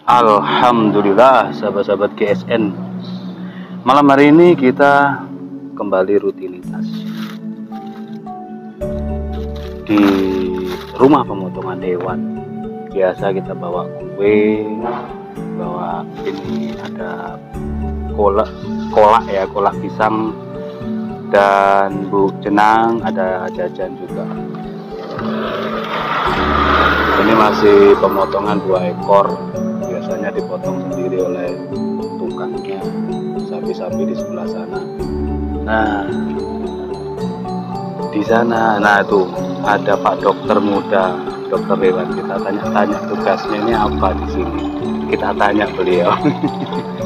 Alhamdulillah sahabat-sahabat GSN. Malam hari ini kita kembali rutinitas di rumah pemotongan hewan. Biasa kita bawa kue, bawa ini ada kolak pisang, dan Bu Jenang ada jajan juga. Ini masih pemotongan 2 ekor, biasanya dipotong sendiri oleh tukangnya, sapi-sapi di sebelah sana. Nah, di sana, itu ada Pak Dokter muda, dokter hewan. Kita tanya-tanya tugasnya ini apa di sini. Kita tanya beliau.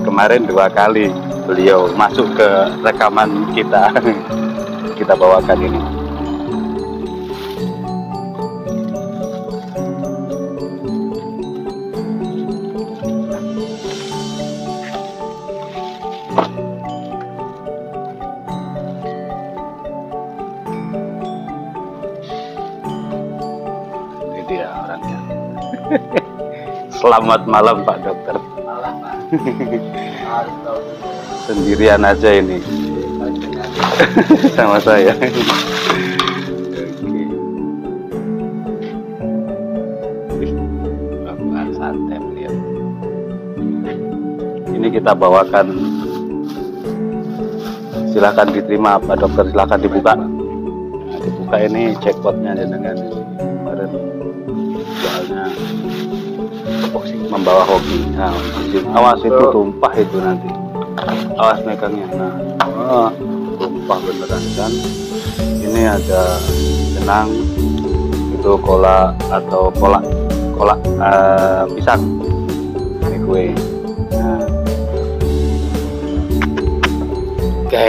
Kemarin 2 kali beliau masuk ke rekaman kita. Kita bawakan ini. Dia orangnya. Selamat malam Pak Dokter. Malam Pak. Sendirian aja ini. Sama saya. Lakukan santai lihat. Ini kita bawakan. Silahkan diterima Pak Dokter, silahkan dibuka. Nah, dibuka ini jackpotnya dengan kemarin soalnya membawa hobi. Nah, awas itu tumpah itu nanti. Awas megangnya. Nah, tumpah beneran kan. Ini ada jenang, itu kolak atau kolak pisang. Ini kue. Nah. Oke.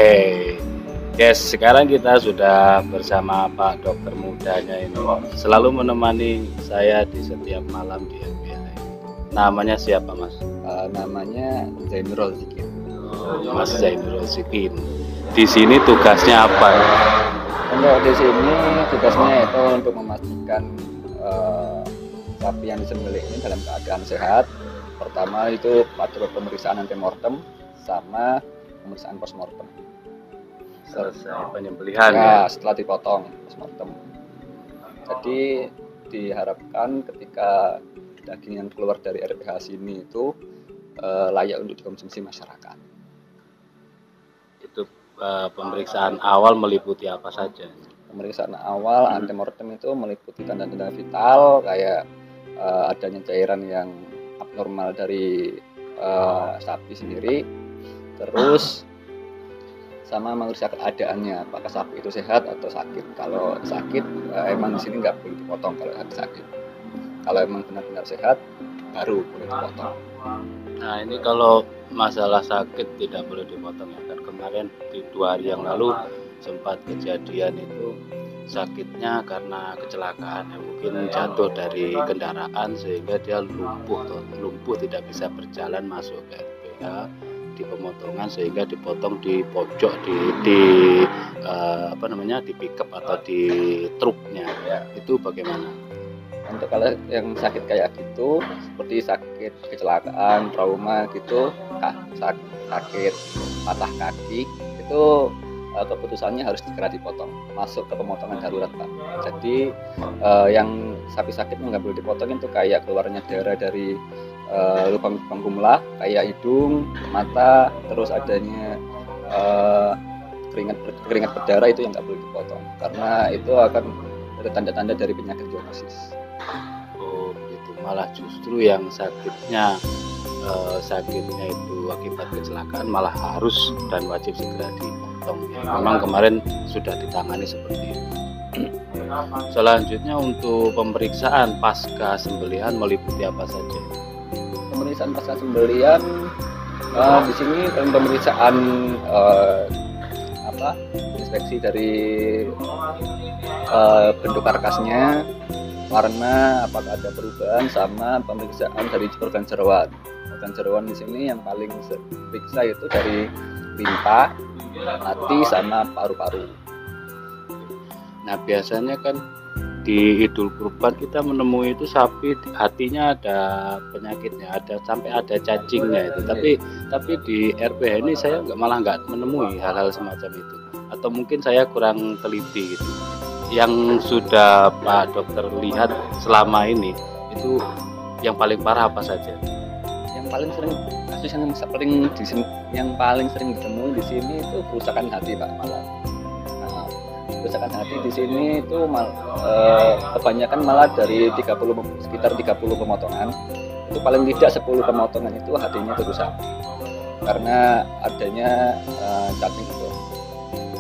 Yes, sekarang kita sudah bersama Pak Dokter mudanya ini. Selalu menemani saya di setiap malam di LBH. Namanya siapa Mas? Namanya Zainur Zikin. Mas Zainur Zikin. Di sini tugasnya apa ya? Untuk di sini tugasnya itu untuk memastikan sapi yang disembelih ini dalam keadaan sehat. Pertama itu pada pemeriksaan antemortem sama pemeriksaan postmortem. Selesai penyembelihan ya, setelah dipotong postmortem. Jadi diharapkan ketika daging yang keluar dari RPH sini itu layak untuk dikonsumsi masyarakat. Itu pemeriksaan awal meliputi apa saja? Pemeriksaan awal antemortem itu meliputi tanda-tanda vital kayak adanya cairan yang abnormal dari sapi sendiri, terus sama memeriksa keadaannya, apakah sapi itu sehat atau sakit. Kalau sakit emang di sini nggak boleh dipotong kalau sakit. Kalau emang benar-benar sehat baru boleh dipotong. Nah, ini kalau masalah sakit tidak boleh dipotong ya kan. Kemarin di 2 hari yang lalu sempat kejadian itu sakitnya karena kecelakaan ya, mungkin jatuh dari kendaraan sehingga dia lumpuh tidak bisa berjalan, masuk ke RPH di pemotongan sehingga dipotong di pojok di pickup atau di truknya ya. Itu bagaimana? Untuk kalau yang sakit kayak gitu seperti sakit kecelakaan, trauma gitu, sakit patah kaki itu keputusannya harus segera dipotong, masuk ke pemotongan darurat Pak. Jadi yang sapi sakit nggak boleh dipotong itu kayak keluarnya darah dari lubang gumlah kayak hidung, mata, terus adanya keringat berdarah, itu yang nggak boleh dipotong karena itu akan ada tanda-tanda dari penyakit zoonosis. Oh begitu, malah justru yang sakitnya itu akibat kecelakaan malah harus dan wajib segera dipotong ya. Memang kemarin sudah ditangani seperti itu. Selanjutnya untuk pemeriksaan pasca sembelihan meliputi apa saja? Pemeriksaan pasca sembelihan di sini pemeriksaan inspeksi dari bentuk karkasnya, warna, apakah ada perubahan, sama pemeriksaan dari organ jeroan. Organ jeroan di sini yang paling diperiksa itu dari limpa, hati, sama paru-paru. Nah biasanya kan di Idul Kurban kita menemui itu sapi hatinya ada penyakitnya, sampai ada cacingnya itu. Tapi di RPH ini saya malah nggak menemui hal-hal semacam itu. Atau mungkin saya kurang teliti gitu. Yang sudah Pak Dokter lihat selama ini itu yang paling parah apa saja? Yang paling sering kasus yang paling sering ditemui di sini itu kerusakan hati, Pak, malah. Nah, kerusakan hati di sini itu kebanyakan malah dari sekitar 30 pemotongan itu paling tidak 10 pemotongan itu hatinya rusak karena adanya cacing itu.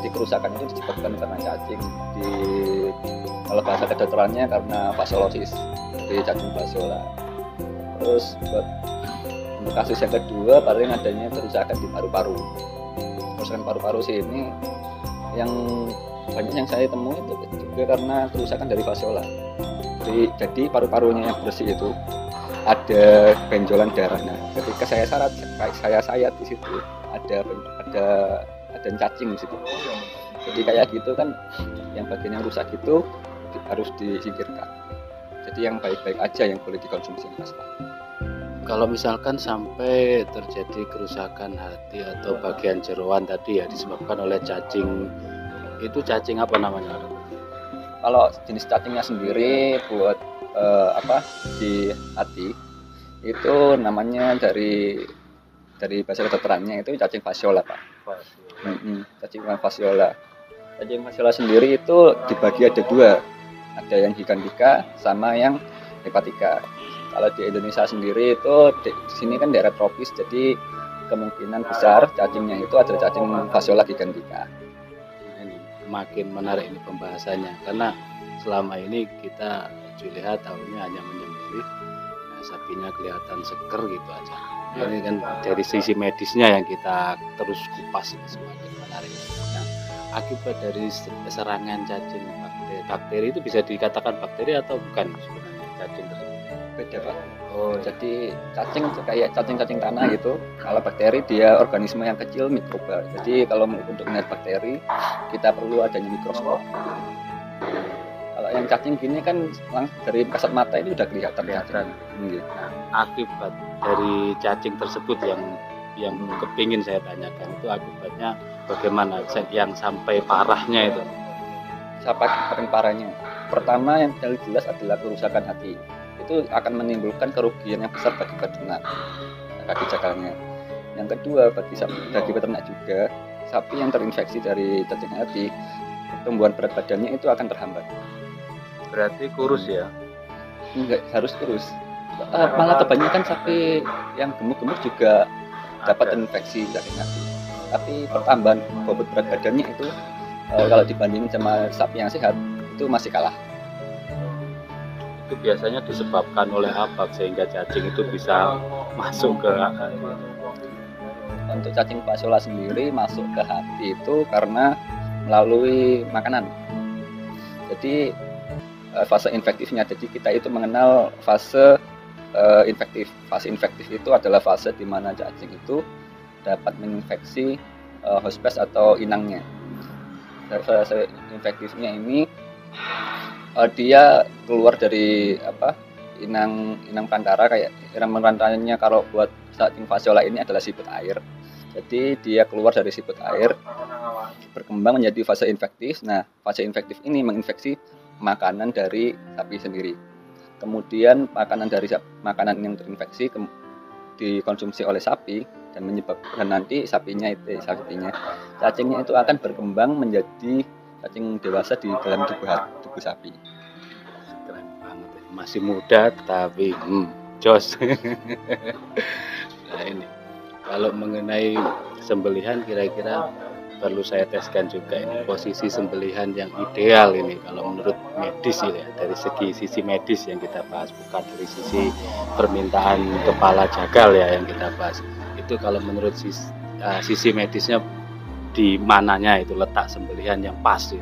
Jadi kerusakan itu disebabkan karena cacing, kalau bahasa kedokterannya karena fasciolosis, jadi cacing fasciola. Terus untuk kasus yang kedua paling adanya kerusakan di paru-paru. Kerusakan paru-paru sini yang banyak yang saya temui itu juga karena kerusakan dari fasciola. Jadi paru-parunya yang bersih itu ada benjolan darah. Nah, ketika saya sayat di situ ada cacing di situ. Jadi kayak gitu kan, yang bagian yang rusak itu harus disingkirkan. Jadi yang baik-baik aja yang boleh dikonsumsi Mas. Kalau misalkan sampai terjadi kerusakan hati atau bagian jeroan tadi ya disebabkan oleh cacing, itu cacing apa namanya? Kalau jenis cacingnya sendiri buat di hati itu namanya dari bahasa kedokterannya itu cacing fasciola, Pak. Cacing fasciola. Cacing fasciola sendiri itu dibagi ada dua, ada yang gigantika sama yang hepatika. Kalau di Indonesia sendiri itu di sini kan daerah tropis, jadi kemungkinan besar cacingnya itu adalah cacing fasciola gigantika. Ini makin menarik ini pembahasannya, karena selama ini kita lihat tahunya hanya menyembelih, sapinya kelihatan seger gitu aja. Ini kan dari sisi medisnya yang kita terus kupas ini semakin menarik. Nah, akibat dari serangan cacing bakteri itu bisa dikatakan bakteri atau bukan sebenarnya cacing tersebut? Beda, Pak. Jadi cacing kayak cacing-cacing tanah gitu. Kalau bakteri dia organisme yang kecil, mikroba. Jadi kalau untuk melihat bakteri kita perlu adanya mikroskop. Kalau yang cacing gini kan langsung dari kasat mata ini udah kelihatan. Nah, akibat dari cacing tersebut yang kepingin saya tanyakan itu akibatnya bagaimana, yang sampai parahnya itu? Sampai paling parahnya, pertama yang jelas adalah kerusakan hati. Itu akan menimbulkan kerugian yang besar bagi peternak, bagi jagalnya. Yang kedua bagi peternak juga, sapi yang terinfeksi dari cacing hati, pertumbuhan berat badannya itu akan terhambat. Berarti kurus ya? Enggak harus kurus. Malah kebanyakan sapi yang gemuk-gemuk juga dapat infeksi cacing hati. Tapi pertambahan bobot berat badannya itu kalau dibandingin sama sapi yang sehat itu masih kalah. Itu biasanya disebabkan oleh apa sehingga cacing itu bisa masuk ke hati? Untuk cacing fasciola sendiri masuk ke hati itu karena melalui makanan. Jadi fase infektifnya, jadi kita itu mengenal fase infektif. Fase infektif itu adalah fase di mana cacing itu dapat menginfeksi hospes atau inangnya. Fase infektifnya ini dia keluar dari inang perantara, kayak inang perantaranya kalau buat cacing fasciola ini adalah siput air. Jadi dia keluar dari siput air, berkembang menjadi fase infektif. Nah, fase infektif ini menginfeksi makanan dari sapi sendiri. Kemudian makanan yang terinfeksi dikonsumsi oleh sapi dan menyebabkan nanti cacingnya itu akan berkembang menjadi cacing dewasa di dalam tubuh sapi. Keren banget, masih muda tapi jos. Nah ini kalau mengenai sembelihan kira-kira perlu saya teskan juga ini posisi sembelihan yang ideal ini kalau menurut medis ini ya, dari sisi medis yang kita bahas, bukan dari sisi permintaan kepala jagal ya yang kita bahas. Itu kalau menurut sisi medisnya di mananya itu letak sembelihan yang pas itu?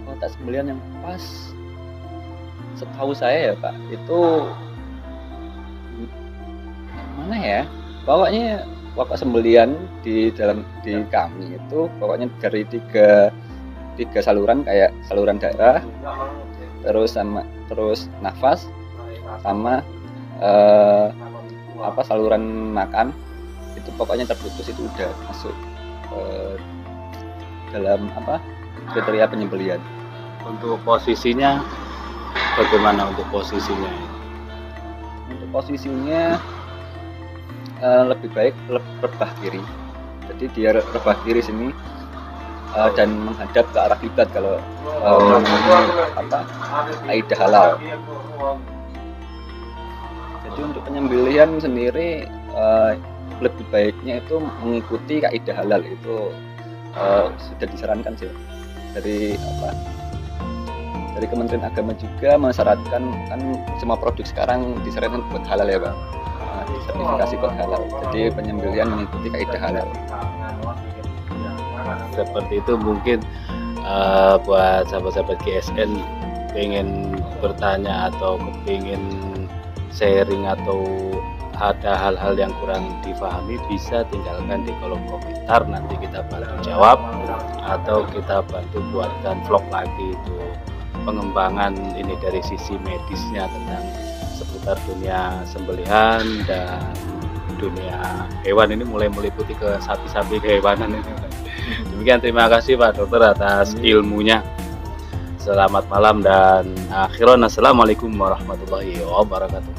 Letak sembelihan yang pas, setahu saya ya Pak, itu mana ya? Pokok sembelihan di kami itu pokoknya dari tiga saluran, kayak saluran darah, terus nafas sama saluran makan itu pokoknya terputus, itu udah masuk dalam kriteria penyembelihan. Untuk posisinya bagaimana untuk posisinya? Untuk posisinya lebih baik rebah kiri. Jadi dia rebah kiri sini dan menghadap ke arah kiblat kalau kaidah halal. Jadi untuk penyembelihan sendiri lebih baiknya itu mengikuti kaidah halal, itu sudah disarankan sih dari Kementerian Agama juga mensyaratkan, kan semua produk sekarang disarankan buat halal ya Bang, disertifikasi buat halal, jadi penyembelihan mengikuti kaidah halal. Seperti itu mungkin buat sahabat-sahabat GSN pengen bertanya atau pengen sharing atau ada hal-hal yang kurang difahami, bisa tinggalkan di kolom komentar, nanti kita bantu jawab atau kita bantu buatkan vlog lagi itu pengembangan ini dari sisi medisnya tentang seputar dunia sembelihan dan dunia hewan ini, mulai meliputi ke sapi-sapi kehewanan ini. Demikian, terima kasih Pak Dokter atas ilmunya. Selamat malam dan akhiran assalamualaikum warahmatullahi wabarakatuh.